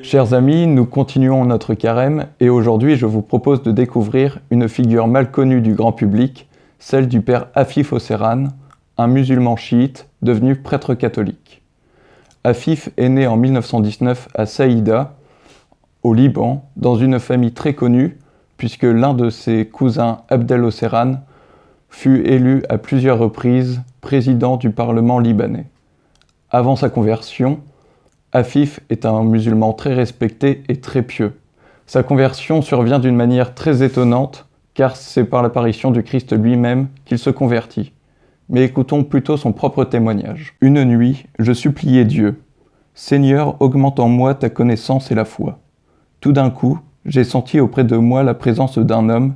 Chers amis, nous continuons notre carême et aujourd'hui je vous propose de découvrir une figure mal connue du grand public, celle du père Afif Osseran, un musulman chiite devenu prêtre catholique. Afif est né en 1919 à Saïda, au Liban, dans une famille très connue puisque l'un de ses cousins, Abdel Osseran, fut élu à plusieurs reprises président du Parlement libanais. Avant sa conversion, Afif est un musulman très respecté et très pieux. Sa conversion survient d'une manière très étonnante, car c'est par l'apparition du Christ lui-même qu'il se convertit. Mais écoutons plutôt son propre témoignage. « Une nuit, je suppliais Dieu. Seigneur, augmente en moi ta connaissance et la foi. Tout d'un coup, j'ai senti auprès de moi la présence d'un homme.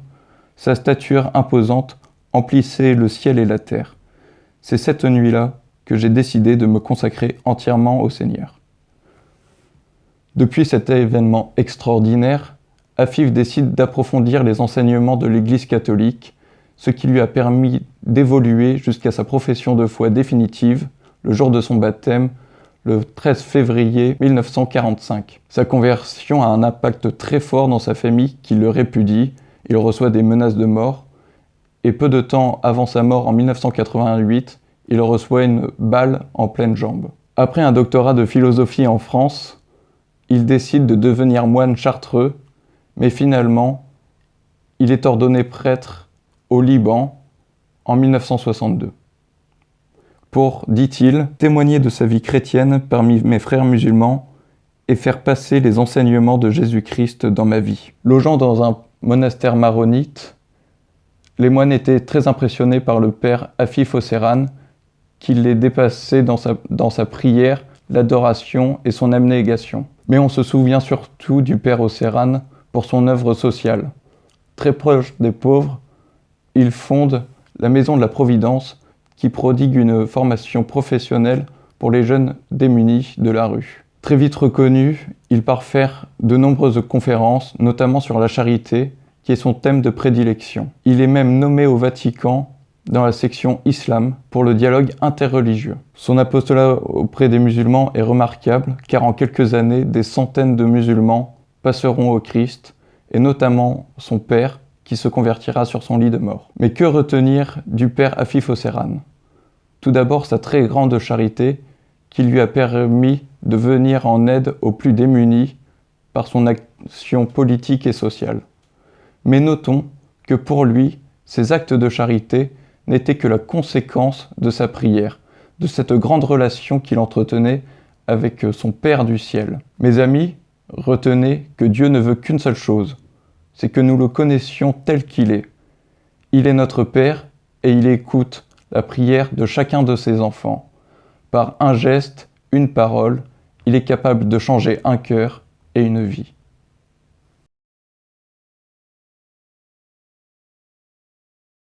Sa stature imposante emplissait le ciel et la terre. C'est cette nuit-là que j'ai décidé de me consacrer entièrement au Seigneur. » Depuis cet événement extraordinaire, Afif décide d'approfondir les enseignements de l'Église catholique, ce qui lui a permis d'évoluer jusqu'à sa profession de foi définitive, le jour de son baptême, le 13 février 1945. Sa conversion a un impact très fort dans sa famille qui le répudie, il reçoit des menaces de mort, et peu de temps avant sa mort en 1988, il reçoit une balle en pleine jambe. Après un doctorat de philosophie en France, il décide de devenir moine chartreux, mais finalement, il est ordonné prêtre au Liban en 1962. Pour, dit-il, témoigner de sa vie chrétienne parmi mes frères musulmans et faire passer les enseignements de Jésus-Christ dans ma vie. Logeant dans un monastère maronite, les moines étaient très impressionnés par le père Afif Osseran, qui les dépassait dans sa prière, l'adoration et son abnégation. Mais on se souvient surtout du père Osseran pour son œuvre sociale. Très proche des pauvres, il fonde la Maison de la Providence qui prodigue une formation professionnelle pour les jeunes démunis de la rue. Très vite reconnu, il part faire de nombreuses conférences, notamment sur la charité, qui est son thème de prédilection. Il est même nommé au Vatican dans la section Islam pour le dialogue interreligieux. Son apostolat auprès des musulmans est remarquable car en quelques années, des centaines de musulmans passeront au Christ et notamment son père qui se convertira sur son lit de mort. Mais que retenir du père Afif Osseran ? Tout d'abord sa très grande charité qui lui a permis de venir en aide aux plus démunis par son action politique et sociale. Mais notons que pour lui, ces actes de charité n'était que la conséquence de sa prière, de cette grande relation qu'il entretenait avec son Père du ciel. Mes amis, retenez que Dieu ne veut qu'une seule chose, c'est que nous le connaissions tel qu'il est. Il est notre Père et il écoute la prière de chacun de ses enfants. Par un geste, une parole, il est capable de changer un cœur et une vie.